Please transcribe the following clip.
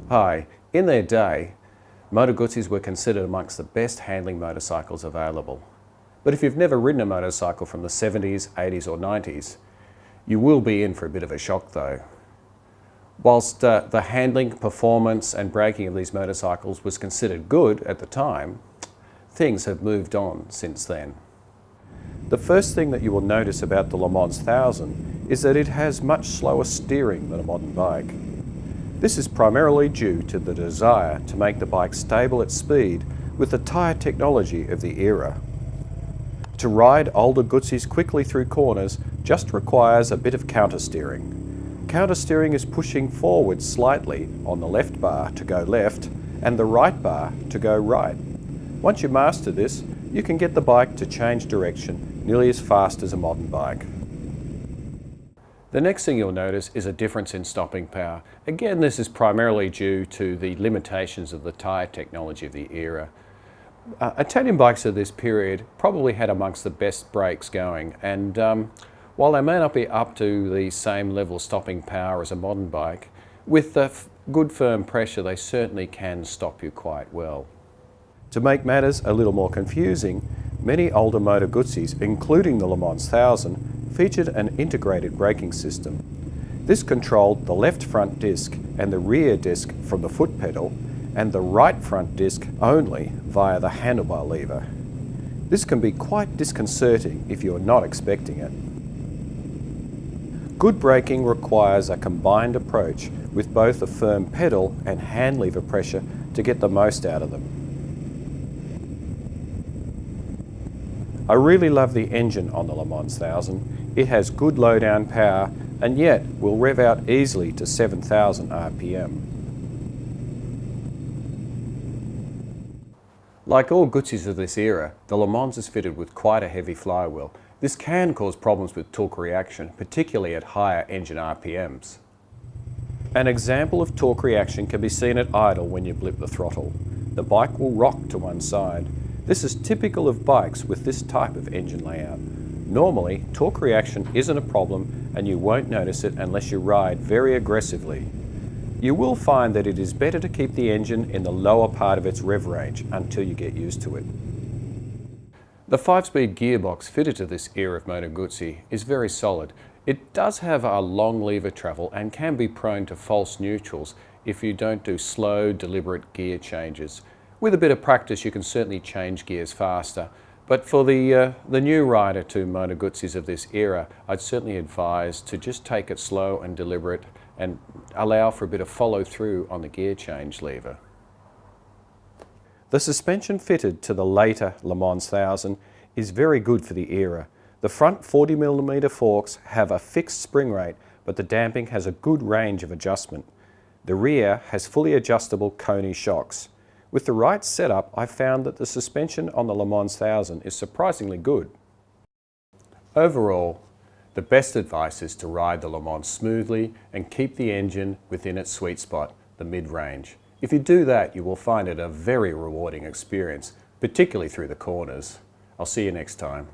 Hi. In their day, Moto Guzzis were considered amongst the best handling motorcycles available. But if you've never ridden a motorcycle from the 70s, 80s or 90s, you will be in for a bit of a shock though. Whilst the handling, performance and braking of these motorcycles was considered good at the time, things have moved on since then. The first thing that you will notice about the Le Mans 1000 is that it has much slower steering than a modern bike. This is primarily due to the desire to make the bike stable at speed with the tyre technology of the era. To ride older Guzzis quickly through corners just requires a bit of countersteering. Countersteering is pushing forward slightly on the left bar to go left and the right bar to go right. Once you master this, you can get the bike to change direction nearly as fast as a modern bike. The next thing you'll notice is a difference in stopping power. Again, this is primarily due to the limitations of the tyre technology of the era. Italian bikes of this period probably had amongst the best brakes going, and while they may not be up to the same level of stopping power as a modern bike, with good firm pressure they certainly can stop you quite well. To make matters a little more confusing, many older Moto Guzzis, including the Le Mans 1000, featured an integrated braking system. This controlled the left front disc and the rear disc from the foot pedal and the right front disc only via the handlebar lever. This can be quite disconcerting if you are not expecting it. Good braking requires a combined approach with both a firm pedal and hand lever pressure to get the most out of them. I really love the engine on the Le Mans 1000. It has good low down power and yet will rev out easily to 7,000 RPM. Like all Guzzis of this era, the Le Mans is fitted with quite a heavy flywheel. This can cause problems with torque reaction, particularly at higher engine RPMs. An example of torque reaction can be seen at idle when you blip the throttle. The bike will rock to one side. This is typical of bikes with this type of engine layout. Normally, torque reaction isn't a problem and you won't notice it unless you ride very aggressively. You will find that it is better to keep the engine in the lower part of its rev range until you get used to it. The 5-speed gearbox fitted to this era of Moto Guzzi is very solid. It does have a long lever travel and can be prone to false neutrals if you don't do slow, deliberate gear changes. With a bit of practice you can certainly change gears faster, but for the new rider to Moto Guzzis of this era, I'd certainly advise to just take it slow and deliberate and allow for a bit of follow through on the gear change lever. The suspension fitted to the later Le Mans 1000 is very good for the era. The front 40mm forks have a fixed spring rate, but the damping has a good range of adjustment. The rear has fully adjustable Koni shocks. With the right setup, I found that the suspension on the Le Mans 1000 is surprisingly good. Overall, the best advice is to ride the Le Mans smoothly and keep the engine within its sweet spot, the mid-range. If you do that, you will find it a very rewarding experience, particularly through the corners. I'll see you next time.